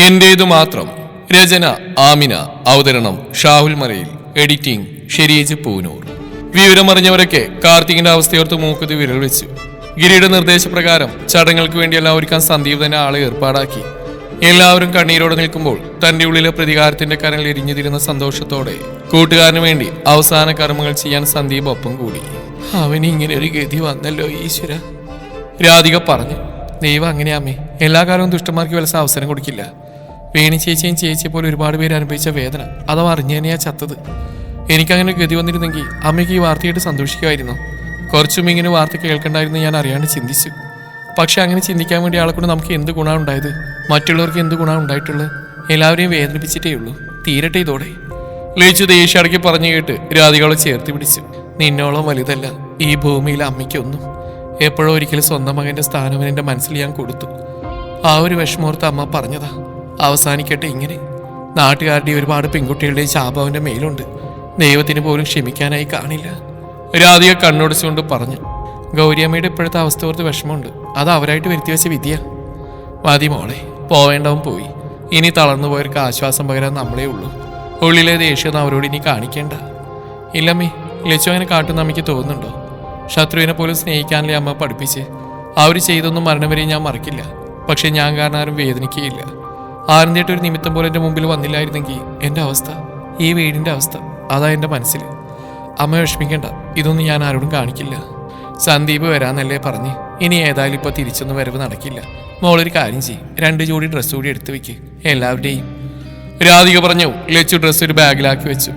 എന്റേതു മാത്രം. രചന ആമിന. അവതരണം ഷാഹുൽ മറയിൽ. എഡിറ്റിംഗ് ഷെരീജ് പൂനൂർ. വിവരമറിഞ്ഞവരൊക്കെ കാർത്തികിന്റെ അവസ്ഥയോർത്ത് മൂക്കുതി വിരൽ വെച്ചു. ഗിരിയുടെ നിർദ്ദേശപ്രകാരം ചടങ്ങുകൾക്ക് വേണ്ടി എല്ലാം ഒരുക്കാൻ സന്ദീപ് തന്നെ ആളെ ഏർപ്പാടാക്കി. എല്ലാവരും കണ്ണീരോടെ നിൽക്കുമ്പോൾ തന്റെ ഉള്ളിലെ പ്രതികാരത്തിന്റെ കരങ്ങൾ എരിഞ്ഞുതിരുന്ന സന്തോഷത്തോടെ കൂട്ടുകാരന് വേണ്ടി അവസാന കർമ്മങ്ങൾ ചെയ്യാൻ സന്ദീപ് ഒപ്പം കൂടി. അവന് ഇങ്ങനെ ഒരു ഗതി വന്നല്ലോ ഈശ്വര, രാധിക പറഞ്ഞു. ദൈവം അങ്ങനെയാമേ, എല്ലാ കാലവും ദുഷ്ടന്മാർക്ക് വലസ അവസരം കൊടുക്കില്ല. വേണി ചേച്ചിയും ചേച്ചിയെ പോലെ ഒരുപാട് പേര് അനുഭവിച്ച വേദന അഥവാ അറിഞ്ഞേനെയാ ചത്തത്. എനിക്കങ്ങനെ ഗതി വന്നിരുന്നെങ്കിൽ അമ്മയ്ക്ക് ഈ വാർത്തയായിട്ട് സന്തോഷിക്കുമായിരുന്നു. കുറച്ചും ഇങ്ങനെ വാർത്ത കേൾക്കണ്ടായിരുന്നു ഞാൻ അറിയാണ്ട് ചിന്തിച്ചു. പക്ഷെ അങ്ങനെ ചിന്തിക്കാൻ വേണ്ടി ആളെ കൊണ്ട് നമുക്ക് എന്ത് ഗുണമാണ് ഉണ്ടായത്? മറ്റുള്ളവർക്ക് എന്ത് ഗുണമാണ് ഉണ്ടായിട്ടുള്ളത്? എല്ലാവരെയും വേദനിപ്പിച്ചിട്ടേ ഉള്ളൂ. തീരട്ടെ ഇതോടെ. ലയിച്ചു ദേഷ്യടക്കി പറഞ്ഞു കേട്ട് രാധികളെ ചേർത്ത് പിടിച്ചു. നിന്നോളം വലുതല്ല ഈ ഭൂമിയിലെ അമ്മയ്ക്കൊന്നും. എപ്പോഴോ ഒരിക്കലും സ്വന്തം മകന്റെ സ്ഥാനം എൻ്റെ മനസ്സിൽ ഞാൻ കൊടുത്തു. ആ ഒരു വിഷമോർത്ത് അമ്മ പറഞ്ഞതാ. അവസാനിക്കട്ടെ ഇങ്ങനെ. നാട്ടുകാരുടെ ഒരുപാട് പെൺകുട്ടികളുടെയും ശാപം അവൻ്റെ മേലുണ്ട്. ദൈവത്തിന് പോലും ക്ഷമിക്കാനായി കാണില്ല. രാധിക കണ്ണൊടിച്ചുകൊണ്ട് പറഞ്ഞു. ഗൗരിയമ്മയുടെ ഇപ്പോഴത്തെ അവസ്ഥ ഓർത്ത് വിഷമമുണ്ട്. അത് അവരായിട്ട് വരുത്തി വെച്ച വിദ്യ. മതി മോളെ, പോവേണ്ടവൻ പോയി. ഇനി തളർന്നു പോയവർക്ക് ആശ്വാസം പകരാൻ നമ്മളേ ഉള്ളൂ. ഉള്ളിലെ ദേഷ്യം അവരോട് ഇനി കാണിക്കേണ്ട. ഇല്ലമ്മേ, ലച്ചു അങ്ങനെ കാട്ടുന്ന അമ്മയ്ക്ക് തോന്നുന്നുണ്ടോ? ശത്രുവിനെ പോലും സ്നേഹിക്കാനല്ലേ അമ്മ പഠിപ്പിച്ച്. അവർ ചെയ്തൊന്നും മരണം വരെ ഞാൻ മറക്കില്ല. പക്ഷെ ഞാൻ കാരണം ആരും വേദനിക്കുകയില്ല. ആനന്ദിയായിട്ട് ഒരു നിമിത്തം പോലെ എൻ്റെ മുമ്പിൽ വന്നില്ലായിരുന്നെങ്കിൽ എൻ്റെ അവസ്ഥ, ഈ വീടിൻ്റെ അവസ്ഥ, അതാ എൻ്റെ മനസ്സിൽ. അമ്മ വിഷമിക്കേണ്ട, ഇതൊന്നും ഞാൻ ആരോടും കാണിക്കില്ല. സന്ദീപ് വരാന്നല്ലേ പറഞ്ഞ്. ഇനി ഏതായാലും ഇപ്പോൾ തിരിച്ചൊന്നും വരവ് നടക്കില്ല. മോളൊരു കാര്യം ചെയ്യും, 2 ജോഡി ഡ്രസ്സ് കൂടി എടുത്തു വെക്ക് എല്ലാവരുടെയും. രാധിക പറഞ്ഞു. ലച്ചു ഡ്രസ്സ് ഒരു ബാഗിലാക്കി വെച്ചു.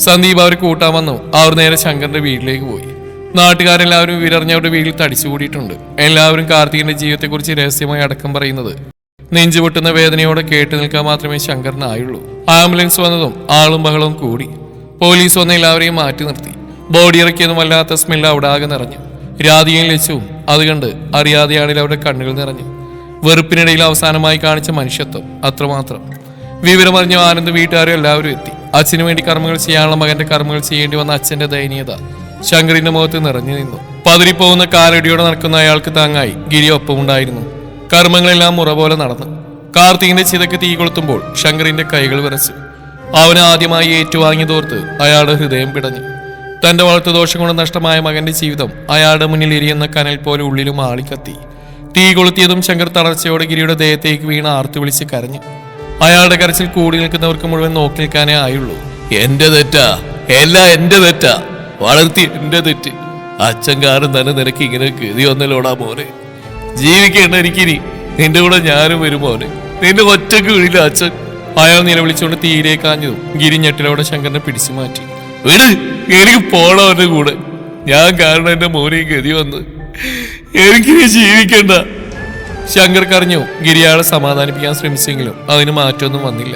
സന്ദീപ് അവർ കൂട്ടാൻ വന്നു. അവർ നേരെ ശങ്കറിന്റെ വീട്ടിലേക്ക് പോയി. നാട്ടുകാരെല്ലാവരും വിവരറിഞ്ഞവരുടെ വീട്ടിൽ തടിച്ചുകൂടിയിട്ടുണ്ട്. എല്ലാവരും കാർത്തികിന്റെ ജീവിതത്തെക്കുറിച്ച് രഹസ്യമായി അടക്കം പറയുന്നത് നെഞ്ചുപൊട്ടുന്ന വേദനയോടെ കേട്ടു നിൽക്കാൻ മാത്രമേ ശങ്കറിനായുള്ളൂ. ആംബുലൻസ് വന്നതും ആളും ബഹളവും കൂടി. പോലീസ് വന്ന് എല്ലാവരെയും മാറ്റി നിർത്തി. ബോഡി ഇറക്കിയതും വല്ലാത്ത സ്മെല്ല് അവിടെ ആകെ നിറഞ്ഞു. രാധികയും ലച്ചുവും അത് കണ്ട് അറിയാതെയാണെങ്കിൽ അവരുടെ കണ്ണുകൾ നിറഞ്ഞു. വെറുപ്പിനിടയിൽ അവസാനമായി കാണിച്ച മനുഷ്യത്വം അത്രമാത്രം. വിവരമറിഞ്ഞ ആനന്ദ് വീട്ടുകാരും എല്ലാവരും എത്തി. അച്ഛനു വേണ്ടി കർമ്മങ്ങൾ ചെയ്യാനുള്ള മകന്റെ കർമ്മങ്ങൾ ചെയ്യേണ്ടി വന്ന അച്ഛന്റെ ദയനീയത ശങ്കറിന്റെ മുഖത്ത് നിറഞ്ഞു നിന്നു. പതിരിപ്പോകുന്ന കാലടിയോടെ നടക്കുന്ന അയാൾക്ക് താങ്ങായി ഗിരി ഒപ്പമുണ്ടായിരുന്നു. കർമ്മങ്ങളെല്ലാം മുറ പോലെ നടന്നു. കാർത്തികിന്റെ ചിതക്ക് തീ കൊളുത്തുമ്പോൾ ശങ്കറിന്റെ കൈകൾ വിറച്ചു. അവന് ആദ്യമായി ഏറ്റുവാങ്ങിയതോർത്ത് അയാളുടെ ഹൃദയം പിടഞ്ഞു. തന്റെ വളർത്തു ദോഷം കൊണ്ട് നഷ്ടമായ മകന്റെ ജീവിതം അയാളുടെ മുന്നിൽ എരിയുന്ന കനൽ പോലെ ഉള്ളിലും ആളിക്കത്തി. തീ കൊളുത്തിയതും ശങ്കർ തളർച്ചയോടെ ഗിരിയുടെ ദേഹത്തേക്ക് വീണ് ആർത്തു വിളിച്ച് കരഞ്ഞു. അയാളുടെ കരച്ചിൽ കൂടി നിൽക്കുന്നവർക്ക് മുഴുവൻ നോക്കി നിൽക്കാനേ ആയുള്ളൂ. എന്റെ തെറ്റാ, എല്ലാം എന്റെ തെറ്റാ, വളർത്തി എന്റെ തെറ്റ്. അച്ഛൻ കാരണം തന്നെ നിനക്ക് ഇങ്ങനെ ഗതി വന്നല്ലോടാ മോനെ. ജീവിക്കേണ്ട എനിക്കിനി നിന്റെ കൂടെ ഞാനും വരും മോനെ. നിന്റെ ഒറ്റക്ക് വീടില്ല അച്ഛൻ. അയാൾ നിലവിളിച്ചുകൊണ്ട് തീയിലേക്ക് കാഞ്ഞതും ഗിരി ഞെട്ടിലോടെ ശങ്കറിനെ പിടിച്ചു മാറ്റി. വീട്, എനിക്ക് പോണം അവന്റെ കൂടെ. ഞാൻ കാരണം എന്റെ മോനെ ഗതി വന്ന്. എനിക്കിനി ജീവിക്കണ്ട. ശങ്കർ കരഞ്ഞു. ഗിരി അയാളെ സമാധാനിപ്പിക്കാൻ ശ്രമിച്ചെങ്കിലും അതിന് മാറ്റമൊന്നും വന്നില്ല.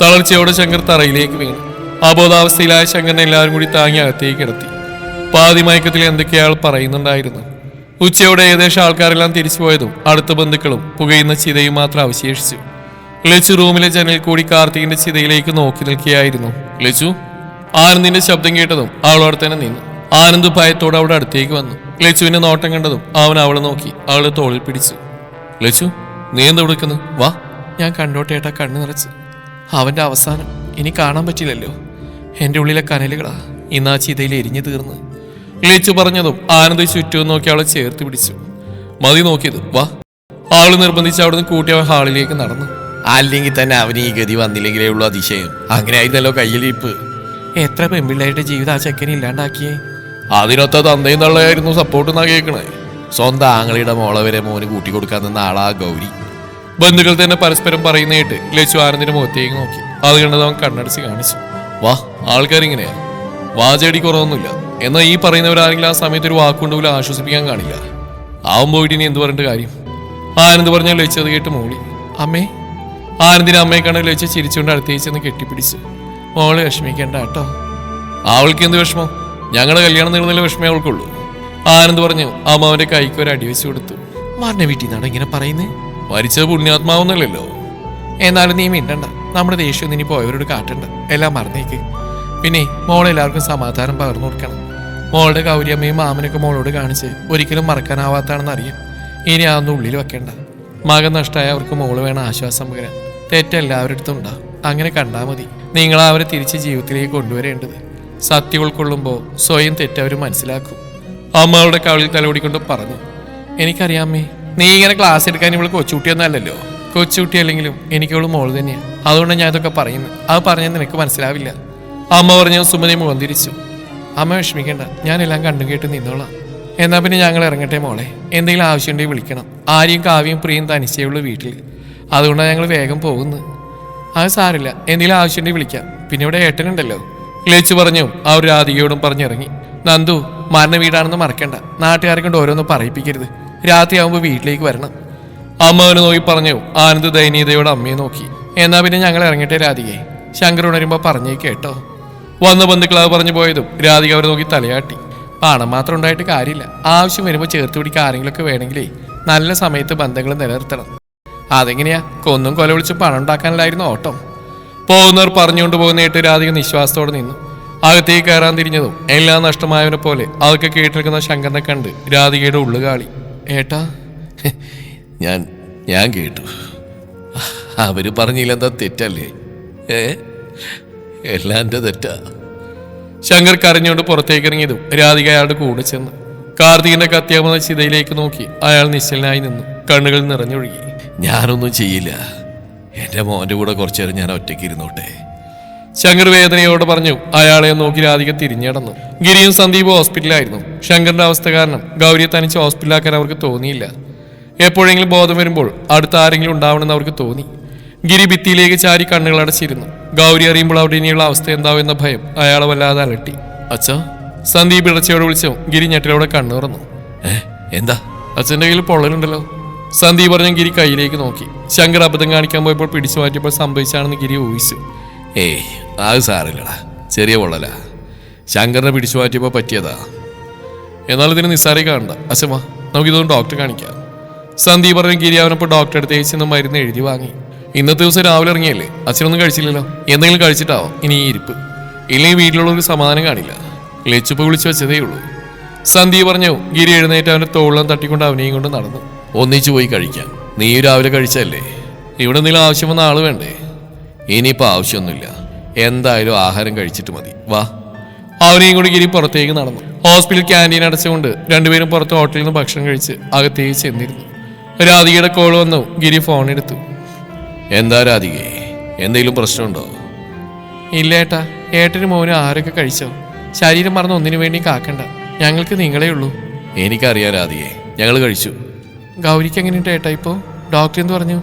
തളർച്ചയോടെ ശങ്കർ തറയിലേക്ക് വീണു. അബോധാവസ്ഥയിലായ ശങ്കറിനെ എല്ലാവരും കൂടി താങ്ങി അകത്തേക്ക് കിടത്തി. പാതി മയക്കത്തിൽ എന്തൊക്കെ അയാൾ പറയുന്നുണ്ടായിരുന്നു. ഉച്ചയോടെ ഏകദേശം ആൾക്കാരെല്ലാം തിരിച്ചുപോയതും അടുത്ത ബന്ധുക്കളും പുകയുന്ന ചിതയും മാത്രം അവശേഷിച്ചു. ലച്ചു റൂമിലെ ജനലിൽ കൂടി കാർത്തികിന്റെ ചിതയിലേക്ക് നോക്കി നിൽക്കുകയായിരുന്നു. ലച്ചു, ആനന്ദിന്റെ ശബ്ദം കേട്ടതും അവളോടെ തന്നെ നിന്നു. ആനന്ദ് ഭയത്തോടെ അവിടെ അടുത്തേക്ക് വന്നു. ലച്ചുവിന്റെ നോട്ടം കണ്ടതും അവൻ അവളെ നോക്കി അവളുടെ തോളിൽ പിടിച്ചു. ലച്ചു, നീ എന്താ വിളിക്കുന്നു? വാ. ഞാൻ കണ്ടോട്ടെ ഏട്ടാ, കണ്ണു നിറച്ച്. അവന്റെ അവസാനം ഇനി കാണാൻ പറ്റില്ലല്ലോ. എന്റെ ഉള്ളിലെ കനലുകളാ ഇന്ന് ആ ചിതയിൽ എരിഞ്ഞു തീർന്ന്. ലച്ചു പറഞ്ഞതും ആനന്ദ് ചുറ്റും നോക്കി അവളെ ചേർത്ത് പിടിച്ചു. മതി നോക്കിയത്, വാ. ആള് നിർബന്ധിച്ച് അവിടുന്ന് കൂട്ടി അവൻ ഹാളിലേക്ക് നടന്നു. അല്ലെങ്കിൽ തന്നെ അവന് ഈ ഗതി വന്നില്ലെങ്കിലേ ഉള്ളൂ അതിശയം. അങ്ങനെ ആയിരുന്നല്ലോ കയ്യിലിരിപ്പ്. എത്ര പെൺപിള്ളേരുടെ ജീവിതം ആ ചെക്കനെ ഇല്ലാണ്ടാക്കിയേ. അതിനൊത്ത തന്തയും തള്ളയായിരുന്നു സപ്പോർട്ട് എന്നാ കേൾക്കണേ. സ്വന്തം ആങ്ങളിയുടെ മോളെ വരെ മോന് കൂട്ടിക്കൊടുക്കാൻ നിന്ന ആളാ ഗൗരി. ബന്ധുക്കൾ തന്നെ പരസ്പരം പറയുന്ന കേട്ട് ലച്ചു ആനന്ദിന്റെ മുഖത്തേക്ക് നോക്കി. അത് കണ്ടത് അവൻ കണ്ണടച്ച് കാണിച്ചു. വാ, ആൾക്കാരിങ്ങനെയാ. വാചേടി കുറവൊന്നുമില്ല. എന്നാൽ ഈ പറയുന്നവരാരെങ്കിലും ആ സമയത്ത് ഒരു വാക്കുകൊണ്ട് പോലും ആശ്വസിപ്പിക്കാൻ കാണില്ല. അവൻ പോയിട്ട് ഇനി എന്ത് പറഞ്ഞിട്ട് കാര്യം? ആനന്ദ് പറഞ്ഞാൽ ലച്ചു അത് കേട്ട് മൂളി. അമ്മേ. ആനന്ദിനെ അമ്മയെ കണ്ട് ലച്ചു ചിരിച്ചുകൊണ്ട് അടുത്തേക്ക് ചെന്ന് കെട്ടിപ്പിടിച്ചു. മോളെ വിഷമിക്കേണ്ട കേട്ടോ. അവൾക്ക് എന്ത് വിഷമം? ഞങ്ങളുടെ കല്യാണം നീളുന്നില്ല വിഷമേ അവൾക്കുള്ളൂ. ആനന്ദ് പറഞ്ഞു. അമ്മ അവന്റെ കൈക്ക് ഒരു അടി വെച്ച് കൊടുത്തു. മരണ വീട്ടിൽ നിന്നാണ് ഇങ്ങനെ പറയുന്നത്? മരിച്ചത് പുണ്യാത്മാവൊന്നല്ലോ. എന്നാലും നീ മിണ്ടണ്ട. നമ്മുടെ ദേഷ്യം ഇനി പോയവരോട് കാട്ടണ്ട. എല്ലാം മറന്നേക്ക്. പിന്നെ മോളെല്ലാവർക്കും സമാധാനം പകർന്നു കൊടുക്കണം. മോളുടെ ഗൗരിയമ്മയും മാമനൊക്കെ മോളോട് കാണിച്ച് ഒരിക്കലും മറക്കാനാവാത്താണെന്ന് അറിയാം. ഇനി അതൊന്നും ഉള്ളിൽ വെക്കേണ്ട. മകൻ നഷ്ടമായ അവർക്ക് മോള് വേണം ആശ്വാസം പകരാൻ. തെറ്റെല്ലാവരുടെ അടുത്തും ഉണ്ടാവും. അങ്ങനെ കണ്ടാൽ മതി. നിങ്ങൾ അവരെ തിരിച്ച് ജീവിതത്തിലേക്ക് കൊണ്ടുവരേണ്ടത്. സത്യം ഉൾക്കൊള്ളുമ്പോൾ സ്വയം തെറ്റവർ മനസ്സിലാക്കും. അമ്മയുടെ കവിളിൽ തലോടിക്കൊണ്ട് പറഞ്ഞു. എനിക്കറിയാമേ, നീ ഇങ്ങനെ ക്ലാസ് എടുക്കാൻ ഇവൾ കൊച്ചുകുട്ടിയൊന്നല്ലല്ലോ. കൊച്ചുകുട്ടി അല്ലെങ്കിലും എനിക്കവള് മോള് തന്നെയാണ്. അതുകൊണ്ടാണ് ഞാൻ ഇതൊക്കെ പറയുന്നത്. അത് പറഞ്ഞാൽ നിനക്ക് മനസ്സിലാവില്ല. അമ്മ പറഞ്ഞു. സുമതി മുഖം തിരിച്ചു. അമ്മ വിഷമിക്കേണ്ട, ഞാനെല്ലാം കണ്ടും കേട്ട് നിന്നോളാം. എന്നാ പിന്നെ ഞങ്ങൾ ഇറങ്ങട്ടെ മോളെ. എന്തെങ്കിലും ആവശ്യമുണ്ടെങ്കിൽ വിളിക്കണം. ആരെയും കാവ്യം പ്രിയും തനിച്ചേ ഉള്ളൂ വീട്ടിൽ. അതുകൊണ്ടാണ് ഞങ്ങൾ വേഗം പോകുന്നത്. അത് സാരില്ല, എന്തെങ്കിലും ആവശ്യമുണ്ടെങ്കിൽ വിളിക്കാം. പിന്നെ ഇവിടെ ഏട്ടനുണ്ടല്ലോ. ലച്ചു പറഞ്ഞു. അവർ രാധികയോടും പറഞ്ഞിറങ്ങി. നന്ദു, മരണ വീടാണെന്ന് മറക്കണ്ട. നാട്ടുകാരെ കൊണ്ട് ഓരോന്നും പറയിപ്പിക്കരുത്. രാത്രിയാവുമ്പോൾ വീട്ടിലേക്ക് വരണം. അമ്മ അവന് നോക്കി പറഞ്ഞു. ആനന്ദ് ദയനീയതയോട് അമ്മയെ നോക്കി. എന്നാ പിന്നെ ഞങ്ങൾ ഇറങ്ങട്ടെ രാധികയെ. ശങ്കർ ഉണരുമ്പോൾ പറഞ്ഞേ കേട്ടോ. വന്ന ബന്ധുക്കൾ അത് പറഞ്ഞു പോയതും രാധിക അവരെ നോക്കി തലയാട്ടി. പണം മാത്രം ഉണ്ടായിട്ട് കാര്യമില്ല. ആവശ്യം വരുമ്പോൾ ചേർത്ത് പിടിക്കാൻ ആരെങ്കിലുമൊക്കെ വേണമെങ്കിലേ നല്ല സമയത്ത് ബന്ധങ്ങൾ നിലനിർത്തണം. അതെങ്ങനെയാ? കൊന്നും കൊല വിളിച്ച് പണം ഉണ്ടാക്കാനല്ലായിരുന്നു ഓട്ടം. പോകുന്നവർ പറഞ്ഞുകൊണ്ട് പോകുന്നേട്ട് രാധിക നിശ്വാസത്തോടെ നിന്നു. അകത്തേക്ക് കയറാൻ തിരിഞ്ഞതും എല്ലാം നഷ്ടമായവനെ പോലെ അതൊക്കെ കേട്ടിരിക്കുന്ന ശങ്കറിനെ കണ്ട് രാധികയുടെ ഉള്ളുകാളി. ഏട്ടാ, ഞാൻ കേട്ടു. അവര് പറഞ്ഞില്ലെന്താ തെറ്റല്ലേ? എല്ലാം എൻ്റെ തെറ്റാ. ശങ്കർ കരഞ്ഞുകൊണ്ട് പുറത്തേക്ക് ഇറങ്ങിയതും രാധിക അയാളുടെ കൂടെ ചെന്ന് കാർത്തികിന്റെ കത്തിയാവുന്ന ചിതയിലേക്ക് നോക്കി അയാൾ നിശ്ചലനായി നിന്നു. കണ്ണുകൾ നിറഞ്ഞൊഴുകി. ഞാനൊന്നും ചെയ്യില്ല. എൻ്റെ മോൻ്റെ കൂടെ കുറച്ചു നേരം ഞാൻ ഒറ്റയ്ക്ക് ഇരുന്നോട്ടെ. ശങ്കർ വേദനയോട് പറഞ്ഞു. അയാളെ നോക്കി രാധിക തിരിഞ്ഞടന്നു. ഗിരിയും സന്ദീപും ഹോസ്പിറ്റലായിരുന്നു. ശങ്കറിന്റെ അവസ്ഥ കാരണം ഗൗരിയെ തനിച്ച് ഹോസ്പിറ്റലാക്കാൻ അവർക്ക് തോന്നിയില്ല. എപ്പോഴെങ്കിലും ബോധം വരുമ്പോൾ അടുത്ത ആരെങ്കിലും ഉണ്ടാവണമെന്ന് അവർക്ക് തോന്നി. ഗിരി ഭിത്തിയിലേക്ക് ചാരി കണ്ണുകൾ അടച്ചിരുന്നു. ഗൗരി അറിയുമ്പോൾ അവിടെ ഇനിയുള്ള അവസ്ഥ എന്താവുമെന്ന ഭയം അയാളെ വല്ലാതെ അലട്ടി. അച്ഛാ, സന്ദീപ് ഇടച്ചയോട് വിളിച്ചോ. ഗിരി ഞെട്ടിലൂടെ കണ്ണു തുറന്നു. എന്താ? അച്ഛൻ്റെ കയ്യിൽ പൊള്ളലുണ്ടല്ലോ. സന്ദീപ് പറഞ്ഞ ഗിരി കയ്യിലേക്ക് നോക്കി. ശങ്കർ അബദ്ധം കാണിക്കാൻ പോയപ്പോൾ പിടിച്ചു മാറ്റിയപ്പോൾ സംഭവിച്ചാണെന്ന് ഗിരി ഊഹിച്ചു. അത് സാറില്ലടാ, ചെറിയ പൊള്ളല. ശങ്കറിനെ പിടിച്ചു മാറ്റിയപ്പോൾ പറ്റിയതാ. എന്നാൽ ഇതിന് നിസ്സാരി കാണണ്ട. അച്ഛമ്മ, നമുക്കിതൊന്നും ഡോക്ടറെ കാണിക്കാം. സന്ദീപ് പറഞ്ഞ ഗിരി അവനപ്പോൾ ഡോക്ടറെ അടുത്തേക്ക് ചെന്ന് മരുന്ന് എഴുതി വാങ്ങി. ഇന്നത്തെ ദിവസം രാവിലെ ഇറങ്ങിയല്ലേ, അച്ഛനൊന്നും കഴിച്ചില്ലല്ലോ. എന്തെങ്കിലും കഴിച്ചിട്ടാവോ ഇനി ഈ ഇരിപ്പ്? ഇല്ലെങ്കിൽ വീട്ടിലുള്ളവർക്ക് സമാധാനം കാണില്ല. ലച്ചുപ്പ് വിളിച്ചു വെച്ചതേ ഉള്ളൂ. സന്ദീപ് പറഞ്ഞു. ഗിരി എഴുന്നേറ്റ് അവന്റെ തോളം തട്ടിക്കൊണ്ട് അവനെയും കൊണ്ട് നടന്നു. ഒന്നിച്ചു പോയി കഴിക്കാം. നീ രാവിലെ കഴിച്ചല്ലേ? ഇവിടെ എന്തെങ്കിലും ആവശ്യം വന്ന ആള് വേണ്ടേ? ഇനിയിപ്പോൾ ആവശ്യമൊന്നുമില്ല. എന്തായാലും ആഹാരം കഴിച്ചിട്ട് മതി. വാ. അവനെയും കൂടി ഗിരി പുറത്തേക്ക് നടന്നു. ഹോസ്പിറ്റൽ ക്യാൻറ്റീൻ അടച്ചുകൊണ്ട് രണ്ടുപേരും പുറത്ത് ഹോട്ടലിൽ നിന്ന് ഭക്ഷണം കഴിച്ച് അകത്തേക്ക് ചെന്നിരുന്നു. രാധികയുടെ കോൾ വന്നു. ഗിരി ഫോൺ എടുത്തു. എന്താ രാധികേ, എന്തെങ്കിലും പ്രശ്നമുണ്ടോ? ഇല്ല ഏട്ടാ, ഏട്ടന് മോനും ആരൊക്കെ കഴിച്ചോ. ശരീരം മറന്ന് ഒന്നിനു വേണ്ടി കാക്കണ്ട. ഞങ്ങൾക്ക് നിങ്ങളേ ഉള്ളൂ. എനിക്കറിയാം രാധികേ, ഞങ്ങൾ കഴിച്ചു. ഗൗരിക്ക് എങ്ങനെയുണ്ട് ഏട്ടാ ഇപ്പോൾ? ഡോക്ടർ എന്ത് പറഞ്ഞു?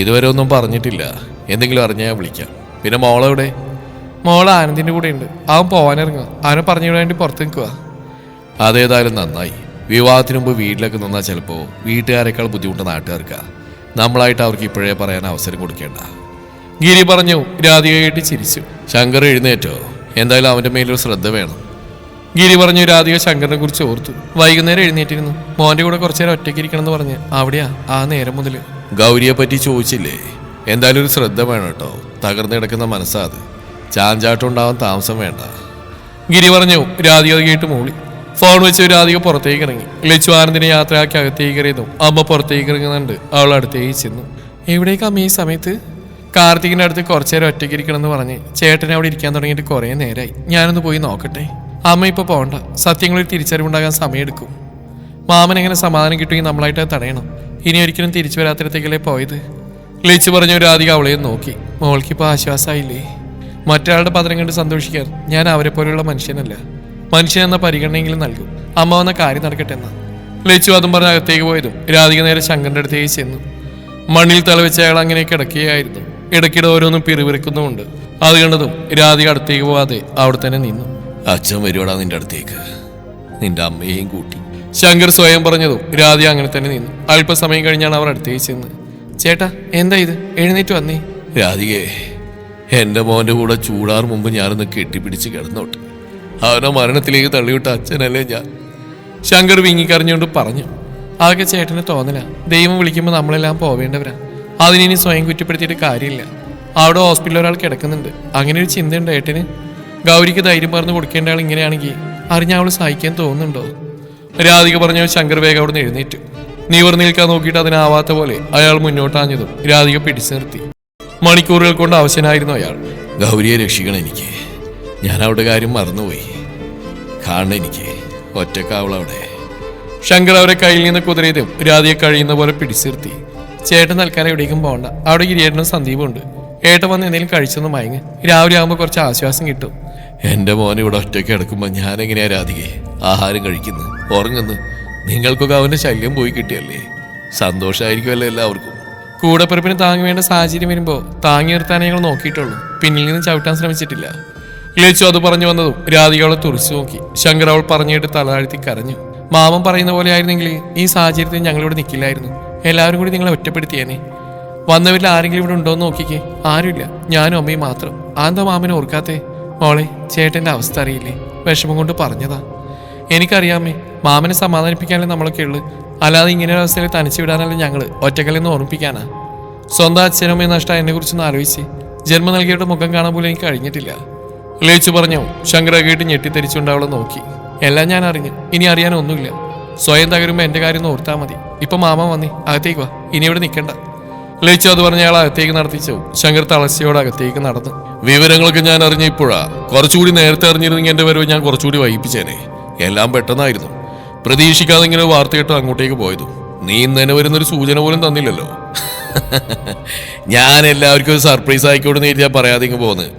ഇതുവരെ ഒന്നും പറഞ്ഞിട്ടില്ല. എന്തെങ്കിലും അറിഞ്ഞാൽ ഞാൻ വിളിക്കാം. പിന്നെ മോളെവിടെ? മോൾ ആനന്ദിന്റെ കൂടെ ഉണ്ട്. അവൻ പോവാനിറങ്ങുക. അവനെ പറഞ്ഞു വേണ്ടി പുറത്ത് നിൽക്കുക. അതേതായാലും നന്നായി. വിവാഹത്തിന് മുമ്പ് വീട്ടിലൊക്കെ നിന്നാൽ ചിലപ്പോൾ വീട്ടുകാരെക്കാൾ ബുദ്ധിമുട്ട് നാട്ടുകാർക്കാ. നമ്മളായിട്ട് അവർക്ക് ഇപ്പോഴേ പറയാൻ അവസരം കൊടുക്കേണ്ട. ഗിരി പറഞ്ഞു. രാധിക കേട്ട് ചിരിച്ചു. ശങ്കർ എഴുന്നേറ്റോ? എന്തായാലും അവൻ്റെ മേലൊരു ശ്രദ്ധ വേണം. ഗിരി പറഞ്ഞു. രാധിക ശങ്കറിനെ കുറിച്ച് ഓർത്തു. വൈകുന്നേരം എഴുന്നേറ്റിരുന്നു. മോന്റെ കൂടെ കുറച്ചു നേരം ഒറ്റയ്ക്ക് ഇരിക്കണം എന്ന് പറഞ്ഞ് അവിടെയാ ആ നേരം മുതൽ. ഗൗരിയെ പറ്റി ചോദിച്ചില്ലേ? എന്തായാലും ഒരു ശ്രദ്ധ വേണം കേട്ടോ. തകർന്നു കിടക്കുന്ന മനസ്സാ അത്. ചാഞ്ചാട്ടം ഉണ്ടാവാൻ താമസം വേണ്ട. ഗിരി പറഞ്ഞു. രാധിക കേട്ട് മൂളി. ഫോൺ വെച്ച് രാധിക പുറത്തേക്ക് ഇറങ്ങി. ലച്ചു ആനന്ദിനെ യാത്രയാക്കി അകത്തേക്ക് കയറിയതും അമ്മ പുറത്തേക്ക് ഇറങ്ങുന്നുണ്ട്. അവൾ അടുത്തേക്ക് ചെന്നു. എവിടേക്ക് അമ്മ ഈ സമയത്ത്? കാർത്തികിന്റെ അടുത്ത് കുറച്ചു നേരം ഒറ്റയ്ക്ക് ഇരിക്കണം എന്ന് പറഞ്ഞ് ചേട്ടനെ അവിടെ ഇരിക്കാൻ തുടങ്ങിയിട്ട് കുറേ നേരമായി. ഞാനൊന്ന് പോയി നോക്കട്ടെ. അമ്മ ഇപ്പോൾ പോകണ്ട. സത്യങ്ങളിൽ തിരിച്ചറിവുണ്ടാകാൻ സമയമെടുക്കും. മാമൻ എങ്ങനെ സമാധാനം കിട്ടുമെങ്കിൽ നമ്മളായിട്ട് തടയണം. ഇനി ഒരിക്കലും തിരിച്ചു വരാത്തിടത്തേക്കല്ലേ പോയത്. ലച്ചു പറഞ്ഞു. രാധിക അവളെയും നോക്കി. മോൾക്കിപ്പോൾ ആശ്വാസമായില്ലേ? മറ്റൊരാളുടെ പതരം കണ്ട് സന്തോഷിക്കാൻ ഞാൻ അവരെ പോലെയുള്ള മനുഷ്യനല്ല. മനുഷ്യൻ എന്ന പരിഗണനയെങ്കിലും നൽകും. അമ്മ വന്ന കാര്യം നടക്കട്ടെ എന്നാ. ലച്ചു അതും പറഞ്ഞ് അകത്തേക്ക് പോയതും രാധിക നേരെ ശങ്കറിന്റെ അടുത്തേക്ക് ചെന്നു. മണ്ണിൽ തലവെച്ച അയാൾ അങ്ങനെ കിടക്കുകയായിരുന്നു. ഇടയ്ക്കിടെ ഓരോന്നും പിറുപിറുക്കുന്നുമുണ്ട്. അത് കണ്ടതും രാധിക അടുത്തേക്ക് പോവാതെ അവിടെ തന്നെ നിന്നു. അച്ഛൻ വരുവാടാ നിന്റെ അടുത്തേക്ക്, നിന്റെ അമ്മയെയും കൂട്ടി. ശങ്കർ സ്വയം പറഞ്ഞതും രാധിക അങ്ങനെ തന്നെ നിന്നു. അല്പസമയം കഴിഞ്ഞാണ് അവർ അടുത്തേക്ക് ചെന്ന്. ചേട്ടാ, എന്താ ഇത്? എഴുന്നേറ്റ് വന്നേ. രാധികേ, എൻ്റെ മോൻ്റെ കൂടെ ചൂടാറ് മുമ്പ് ഞാനൊന്ന് കെട്ടിപ്പിടിച്ച് കിടന്നോട്ട്. അവനെ മരണത്തിലേക്ക് തള്ളിവിട്ട അച്ഛനല്ലേ ഞാൻ. ശങ്കർ വിങ്ങിക്കറിഞ്ഞുകൊണ്ട് പറഞ്ഞു. അതൊക്കെ ചേട്ടന് തോന്നല. ദൈവം വിളിക്കുമ്പോൾ നമ്മളെല്ലാം പോവേണ്ടവരാ. അതിനി സ്വയം കുറ്റപ്പെടുത്തിയിട്ട് കാര്യമില്ല. അവിടെ ഹോസ്പിറ്റലിൽ ഒരാൾ കിടക്കുന്നുണ്ട്. അങ്ങനെ ഒരു ചിന്തയുണ്ട് ഏട്ടന്. ഗൗരിക്ക് ധൈര്യം പറഞ്ഞു കൊടുക്കേണ്ട ആൾ ഇങ്ങനെയാണെങ്കിൽ അറിഞ്ഞ അവൾ സഹിക്കാൻ തോന്നുന്നുണ്ടോ? രാധിക പറഞ്ഞു. ശങ്കർ വേഗം അവിടെ നിന്ന് എഴുന്നേറ്റു. നിവർന്നു നിൽക്കാൻ നോക്കിയിട്ട് അതിനാവാത്ത പോലെ അയാൾ മുന്നോട്ടാഞ്ഞതും രാധിക പിടിച്ചു നിർത്തി. മണിക്കൂറുകൾ കൊണ്ട് അവശനായിരുന്നു അയാൾ. ഗൗരിയെ രക്ഷിക്കണം എനിക്ക്. ഞാൻ അവളുടെ കാര്യം മറന്നുപോയി. കാണണം എനിക്ക്. ഒറ്റക്കാവളവിടെ. ശങ്കർ അവരെ കയ്യിൽ നിന്ന് കുതിരയതും രാധിയെ കഴിയുന്ന പോലെ പിടിച്ചിർത്തി. ചേട്ടൻ നൽകാൻ എവിടേക്കും പോകണ്ട. അവിടെ ഗിരിയേട്ടനും സന്ദീപും ഉണ്ട്. ഏട്ടൻ വന്ന് എന്തെങ്കിലും കഴിച്ചൊന്ന് മയങ്ങ്. രാവിലെ ആകുമ്പോൾ കുറച്ച് ആശ്വാസം കിട്ടും. എൻ്റെ മോൻ ഇവിടെ ഒറ്റയ്ക്ക് കിടക്കുമ്പോൾ ഞാൻ എങ്ങനെയാ രാധികയെ ആഹാരം കഴിക്കുന്നു, ഉറങ്ങുന്നു? നിങ്ങൾക്കൊക്കെ അവൻ്റെ ശല്യം പോയി കിട്ടിയല്ലേ? സന്തോഷമായിരിക്കുമല്ലോ എല്ലാവർക്കും. കൂടപ്പിറപ്പിന് താങ്ങി വേണ്ട സാഹചര്യം വരുമ്പോൾ താങ്ങി നിർത്താനേ ഞങ്ങൾ നോക്കിയിട്ടുള്ളൂ. പിന്നിൽ നിന്ന് ചവിട്ടാൻ ശ്രമിച്ചിട്ടില്ല. ലച്ചു അത് പറഞ്ഞു വന്നതും രാധിക അവളെ തുറച്ചു നോക്കി. ശങ്കർ അവൾ പറഞ്ഞിട്ട് തലതാഴ്ത്തി കരഞ്ഞു. മാമൻ പറയുന്ന പോലെ ആയിരുന്നെങ്കിൽ ഈ സാഹചര്യത്തിൽ ഞങ്ങളിവിടെ നിൽക്കില്ലായിരുന്നു. എല്ലാവരും കൂടി നിങ്ങളെ ഒറ്റപ്പെടുത്തിയേനെ. വന്നവരിൽ ആരെങ്കിലും ഇവിടെ ഉണ്ടോ എന്ന് നോക്കിക്കേ. ആരുമില്ല, ഞാനും അമ്മയും മാത്രം. ആന്താ മാമനെ ഓർക്കാത്തേ? മോളെ, ചേട്ടൻ്റെ അവസ്ഥ അറിയില്ലേ? വിഷമം കൊണ്ട് പറഞ്ഞതാ. എനിക്കറിയാമേ, മാമനെ സമാധാനിപ്പിക്കാനല്ലേ നമ്മളൊക്കെ ഉള്ളു. അല്ലാതെ ഇങ്ങനെ ഒരു അവസ്ഥയിൽ തനിച്ചു വിടാനല്ല ഞങ്ങൾ. ഒറ്റക്കലിൽ നിന്ന് ഓർമ്മിപ്പിക്കാനാ. സ്വന്തം അച്ഛനമ്മയെ നഷ്ടം എന്നെ കുറിച്ചൊന്ന് ആലോചിച്ച്. ജന്മം നൽകിയവരുടെ മുഖം കാണാൻ പോലും എനിക്ക് കഴിഞ്ഞിട്ടില്ല. ലേച്ചു പറഞ്ഞു. ശങ്കര കേട്ട് ഞെട്ടിത്തെരിച്ചുകൊണ്ട് അവളെ നോക്കി. എല്ലാം ഞാൻ അറിഞ്ഞു. ഇനി അറിയാനൊന്നുമില്ല. സ്വയം തകരുമ്പോൾ എൻ്റെ കാര്യം ഒന്ന് ഓർത്താൽ മതി. ഇപ്പൊ മാമ വന്നേ, അകത്തേക്ക് വാ. ഇനി ഇവിടെ നിൽക്കണ്ട. ലേച്ചു അത് പറഞ്ഞ അയാൾ അകത്തേക്ക് നടത്തിച്ചു. ശങ്കർ തളർച്ചയോടെ അകത്തേക്ക് നടന്നു. വിവരങ്ങളൊക്കെ ഞാൻ അറിഞ്ഞ ഇപ്പോഴാ. കുറച്ചുകൂടി നേരത്തെ അറിഞ്ഞിരുന്നെങ്കിൽ എൻ്റെ വരവ് ഞാൻ കുറച്ചുകൂടി വൈകിപ്പിച്ചേനെ. എല്ലാം പെട്ടെന്നായിരുന്നു. പ്രതീക്ഷിക്കാതെ ഇങ്ങനെ വാർത്ത കേട്ടോ അങ്ങോട്ടേക്ക് പോയതും. നീ ഇന്നലെ വരുന്നൊരു സൂചന പോലും തന്നില്ലല്ലോ. ഞാൻ എല്ലാവർക്കും ഒരു സർപ്രൈസ് ആയിക്കോട്ടെന്ന് എഴുതിയാൽ പറയാതെ ഇങ്ങ് പോകുന്നത്.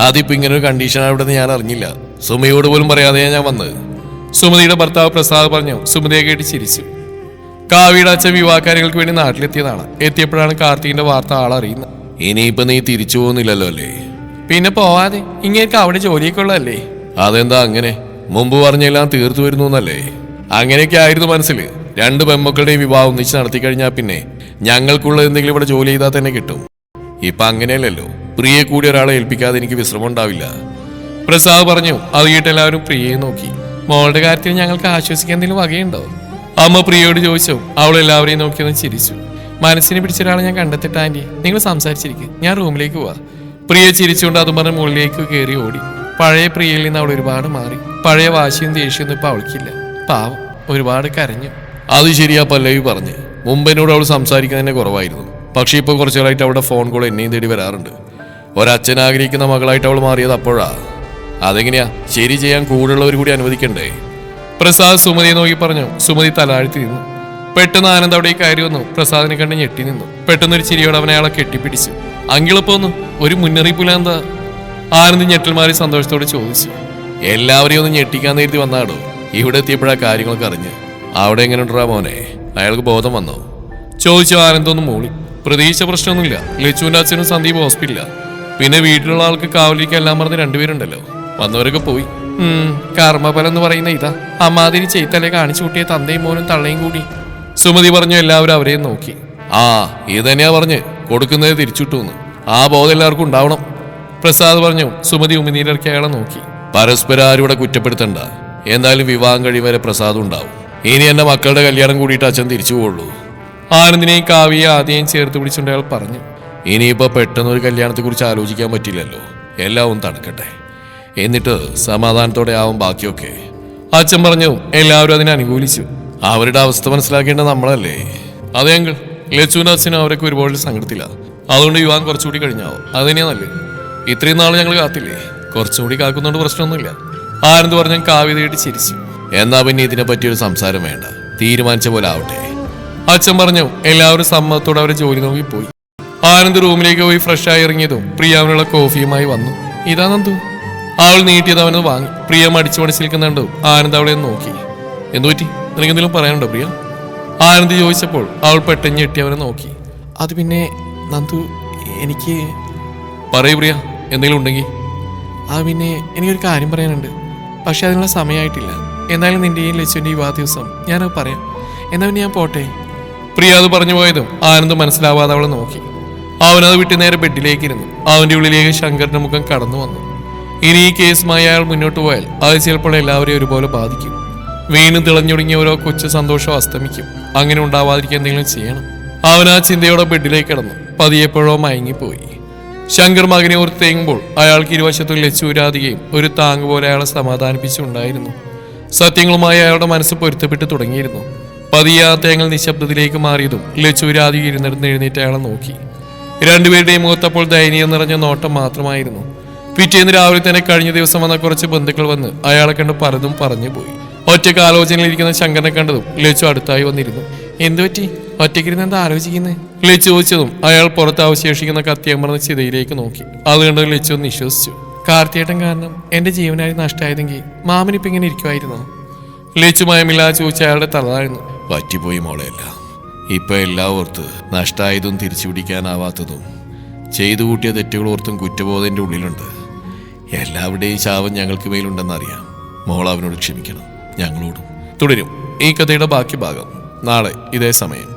അതിപ്പോ ഇങ്ങനെ ഒരു കണ്ടീഷനാണ് ഇവിടെ ഞാൻ അറിഞ്ഞില്ല. സുമയോട് പോലും പറയാതെയാണ് ഞാൻ വന്നത്. സുമതിയുടെ ഭർത്താവ് പ്രസാദ് പറഞ്ഞു. സുമതിയെ കേട്ട് ചിരിച്ചു. കാവ്യയുടെ അച്ഛൻ വിവാഹകാര്യങ്ങൾക്ക് വേണ്ടി നാട്ടിലെത്തിയതാണ്. എത്തിയപ്പോഴാണ് കാർത്തികിന്റെ വാർത്ത ആളറിയുന്നത്. ഇനിയിപ്പോ നീ തിരിച്ചു പോകുന്നില്ലല്ലോ അല്ലേ? പിന്നെ പോവാതെ. ഇങ്ങേക്ക് അവിടെ ജോലിയൊക്കെ ഉള്ളതല്ലേ? അതെന്താ അങ്ങനെ? മുമ്പ് പറഞ്ഞെല്ലാം തീർത്തു വരുന്നു എന്നല്ലേ? അങ്ങനെയൊക്കെ ആയിരുന്നു മനസ്സിൽ. 2 പെൺമക്കളുടെയും വിവാഹം ഒന്നിച്ച് നടത്തി കഴിഞ്ഞാൽ പിന്നെ ഞങ്ങൾക്കുള്ള എന്തെങ്കിലും ഇവിടെ ജോലി ചെയ്താൽ തന്നെ കിട്ടും. ഇപ്പൊ അങ്ങനെയല്ലല്ലോ. പ്രിയെ കൂടി ഒരാളെ ഏൽപ്പിക്കാതെ എനിക്ക് വിശ്രമം ഉണ്ടാവില്ല. പ്രസാദ് പറഞ്ഞു. അത് കേട്ട് എല്ലാവരും പ്രിയയെ നോക്കി. മോളുടെ കാര്യത്തിൽ ഞങ്ങൾക്ക് ആശ്വസിക്കാൻ എന്തെങ്കിലും വകയുണ്ടോ? അമ്മ പ്രിയയോട് ചോദിച്ചു. അവൾ എല്ലാവരെയും നോക്കിയൊന്ന് ചിരിച്ചു. മനസ്സിനെ പിടിച്ചൊരാളെ ഞാൻ കണ്ടെത്തിട്ട് ആന്റി, നിങ്ങൾ സംസാരിച്ചിരിക്കും, ഞാൻ റൂമിലേക്ക് പോവാ. പ്രിയ ചിരിച്ചുകൊണ്ട് അതും പറഞ്ഞ് മുകളിലേക്ക് കയറി ഓടി. പഴയ പ്രിയയിൽ നിന്ന് അവൾ ഒരുപാട് മാറി. പഴയ വാശിയും ദേഷ്യമൊന്നും ഇപ്പൊ അവൾക്കില്ല. പാവം, ഒരുപാട് കരഞ്ഞു. അത് ശരിയാ പല്ലവി പറഞ്ഞ്. മുമ്പെന്നോട് അവൾ സംസാരിക്കുന്നതിനെ കുറവായിരുന്നു. പക്ഷെ ഇപ്പോൾ കുറച്ചുകളായിട്ട് അവളുടെ ഫോൺ കോൾ എന്നെയും തേടി വരാറുണ്ട്. ഒരച്ഛൻ ആഗ്രഹിക്കുന്ന മകളായിട്ട് അവൾ മാറിയത് അപ്പോഴാ. അതെങ്ങനെയാ? ശരി ചെയ്യാൻ കൂടുള്ളവർ കൂടി അനുവദിക്കണ്ടേ? പ്രസാദ് സുമതിയെ നോക്കി പറഞ്ഞു. സുമതി തലാഴ്ത്തി നിന്നു. പെട്ടെന്ന് ആനന്ദ് അവിടെ കയറി വന്നു. പ്രസാദിനെ കണ്ട് ഞെട്ടി നിന്നു. പെട്ടെന്നൊരു ചിരിയോടെ അവനെ അയാളെ കെട്ടിപ്പിടിച്ചു. അങ്കിളപ്പോന്നു ഒരു മുന്നറിയിപ്പില്ല എന്താ? ആനന്ദ് ഞെട്ടൽമാരി സന്തോഷത്തോടെ ചോദിച്ചു. എല്ലാവരെയും ഒന്ന് ഞെട്ടിക്കാൻ നേരത്തി വന്നാടോ. ഇവിടെ എത്തിയപ്പോഴാ കാര്യങ്ങളൊക്കെ അറിഞ്ഞ്. അവിടെ എങ്ങനെ ഉണ്ടാ മോനെ? അയാൾക്ക് ബോധം വന്നോ? ചോദിച്ചു. ആനന്ദൊന്ന് മൂളി. പ്രതീക്ഷ പ്രശ്നമൊന്നുമില്ല. ലച്ചുവിന്റെ അച്ഛനും സന്ദീപ് ഹോസ്പിറ്റലില്ല. പിന്നെ വീട്ടിലുള്ള ആൾക്ക് കാവലിക്ക് എല്ലാം പറഞ്ഞ് 2 പേരുണ്ടല്ലോ. വന്നവരൊക്കെ പോയി. കർമ്മഫലം എന്ന് പറയുന്ന ഇതാ. അമ്മാതിരി ചെയ്തല്ലേ കാണിച്ചു കൂട്ടിയ തന്തയും മോനും തള്ളയും കൂടി. സുമതി പറഞ്ഞു. എല്ലാവരും അവരെയും നോക്കി. ആ ഇത് തന്നെയാ പറഞ്ഞ് കൊടുക്കുന്നത് തിരിച്ചിട്ടൂന്ന്. ആ ബോധം എല്ലാവർക്കും ഉണ്ടാവണം. പ്രസാദ് പറഞ്ഞു. സുമതി ഉമിനീരിറക്കി അയാളെ നോക്കി. പരസ്പരം ആരും ഇവിടെ കുറ്റപ്പെടുത്തണ്ട. എന്തായാലും വിവാഹം കഴിവരെ പ്രസാദം ഉണ്ടാവും. ഇനി എന്റെ മക്കളുടെ കല്യാണം കൂടിയിട്ട് അച്ഛൻ തിരിച്ചു പോവുള്ളൂ. ആനന്ദിനെയും കാവ്യയെ ആദ്യം ചേർത്ത് പിടിച്ചുകൊണ്ട് അയാൾ പറഞ്ഞു. ഇനിയിപ്പോ പെട്ടെന്നൊരു കല്യാണത്തെ കുറിച്ച് ആലോചിക്കാൻ പറ്റില്ലല്ലോ. എല്ലാം ഒന്ന് തണുക്കട്ടെ, എന്നിട്ട് സമാധാനത്തോടെ ആവും ബാക്കിയൊക്കെ. അച്ഛൻ പറഞ്ഞു. എല്ലാവരും അതിനെ അനുകൂലിച്ചു. അവരുടെ അവസ്ഥ മനസ്സിലാക്കേണ്ടത് നമ്മളല്ലേ? അതെ അങ്കിൾ. ലച്ചുവിന്റെ അച്ഛനും അവരൊക്കെ ഒരുപാട് സങ്കടത്തില്ല. അതുകൊണ്ട് വിവാഹം കുറച്ചുകൂടി കഴിഞ്ഞാവും. അതുതന്നെയാ നല്ലത്. ഇത്രയും നാൾ ഞങ്ങൾ കാത്തില്ലേ? കുറച്ചുകൂടി കാക്കുന്നോണ്ട് പ്രശ്നമൊന്നുമില്ല. ആനന്ദ് പറഞ്ഞ കാവ്യതയായിട്ട് ചിരിച്ചു. എന്നാ പിന്നെ ഇതിനെ പറ്റിയൊരു സംസാരം വേണ്ട. തീരുമാനിച്ച പോലെ ആവട്ടെ. അച്ഛൻ പറഞ്ഞു. എല്ലാവരും സമ്മതത്തോടെ അവരെ ജോലി നോക്കി പോയി. ആനന്ദ് റൂമിലേക്ക് പോയി ഫ്രഷായി ഇറങ്ങിയതും പ്രിയ അവനുള്ള കോഫിയുമായി വന്നു. ഇതാ നന്ദു. അവൾ നീട്ടിയത് അവനത് വാങ്ങി. പ്രിയ മടിച്ചു മടിച്ചു നിൽക്കുന്നുണ്ടോ. ആനന്ദ് അവളെ നോക്കി. എന്തുപറ്റി? നിനക്ക് എന്തെങ്കിലും പറയാനുണ്ടോ പ്രിയ? ആനന്ദ് ചോദിച്ചപ്പോൾ അവൾ പെട്ടെന്ന് ഞെട്ടി അവനെ നോക്കി. അത് പിന്നെ നന്ദു, എനിക്ക് പറയൂ പ്രിയ, എന്തെങ്കിലും ഉണ്ടെങ്കിൽ. അത് പിന്നെ എനിക്കൊരു കാര്യം പറയാനുണ്ട്. പക്ഷെ അതിനുള്ള സമയമായിട്ടില്ല. എന്നാലും നിന്റെയും ലച്ചുവിൻ്റെ വിവാഹ ദിവസം ഞാനത് പറയാം. എന്നാ പിന്നെ ഞാൻ പോട്ടെ. പ്രിയ അത് പറഞ്ഞു പോയതും ആനന്ദ് മനസ്സിലാവാതെ അവളെ നോക്കി. അവനത് വിട്ട് നേരെ ബെഡിലേക്ക് ഇരുന്നു. അവന്റെ ഉള്ളിലേക്ക് ശങ്കറിന്റെ മുഖം കടന്നു വന്നു. ഇനി ഈ കേസുമായി അയാൾ മുന്നോട്ട് പോയാൽ അത് ചിലപ്പോൾ എല്ലാവരെയും ഒരുപോലെ ബാധിക്കും. വീണ്ടും തിളഞ്ഞൊടുങ്ങിയ ഓരോ കൊച്ചു സന്തോഷം അസ്തമിക്കും. അങ്ങനെ ഉണ്ടാവാതിരിക്കാൻ എന്തെങ്കിലും ചെയ്യണം. അവൻ ആ ചിന്തയോടെ ബെഡിലേക്ക് കിടന്നു. പതിയെപ്പോഴോ മയങ്ങിപ്പോയി. ശങ്കർ മകനെ ഓർത്ത് തേങ്ങുമ്പോൾ അയാൾക്ക് ഇരുവശത്തും ലച്ചുരാധികയും ഒരു താങ്ങ് പോലെ അയാളെ സമാധാനിപ്പിച്ചുണ്ടായിരുന്നു. സത്യങ്ങളുമായി അയാളുടെ മനസ്സ് പൊരുത്തപ്പെട്ട് തുടങ്ങിയിരുന്നു. പതിയെ ആ തേങ്ങൽ നിശബ്ദത്തിലേക്ക് മാറിയതും ലച്ചുരാധിക ഇരുന്നിടന്ന് എഴുന്നേറ്റ് അയാളെ നോക്കി. രണ്ടുപേരുടെയും മുഖത്തപ്പോൾ ദയനീയം നിറഞ്ഞ നോട്ടം മാത്രമായിരുന്നു. പിറ്റേന്ന് രാവിലെ തന്നെ കഴിഞ്ഞ ദിവസം വന്ന കുറച്ച് ബന്ധുക്കൾ വന്ന് അയാളെ കണ്ട് പലതും പറഞ്ഞു പോയി. ഒറ്റയ്ക്ക് ആലോചനയിലിരിക്കുന്ന ശങ്കരനെ കണ്ടതും ലച്ചു അടുത്തായി വന്നിരുന്നു. എന്തുപറ്റി, ഒറ്റയ്ക്കിരുന്ന് എന്താ ആലോചിക്കുന്നത്? ലച്ചു ചോദിച്ചതും അയാൾ പുറത്ത് അവശേഷിക്കുന്ന കത്തിയമർന്ന ചിതയിലേക്ക് നോക്കി. അത് കണ്ട് ലച്ചു ഒന്ന് വിശ്വസിച്ചു. കാർത്തിയേട്ടൻ കാരണം എന്റെ ജീവനായി നഷ്ടമായതെങ്കിൽ മാമനിപ്പോ ഇങ്ങനെ ഇരിക്കുമായിരുന്നോ? ലച്ചു മയമില്ലാതെ ചോദിച്ച അയാളുടെ തലതായിരുന്നു. പറ്റിപ്പോയി മോളെയല്ല. ഇപ്പൊ എല്ലാം ഓർത്ത് നഷ്ടമായതും തിരിച്ചു പിടിക്കാനാവാത്തതും ചെയ്തു കൂട്ടിയ തെറ്റുകൾ ഓർത്തും കുറ്റബോധന്റെ ഉള്ളിലുണ്ട്. എല്ലാവരുടെയും ശാപം ഞങ്ങൾക്ക് മേലുണ്ടെന്നറിയാം. മോൾ അവനോട് ക്ഷമിക്കണം, ഞങ്ങളോടും. തുടരും ഈ കഥയുടെ ബാക്കി ഭാഗം നാളെ ഇതേ സമയം.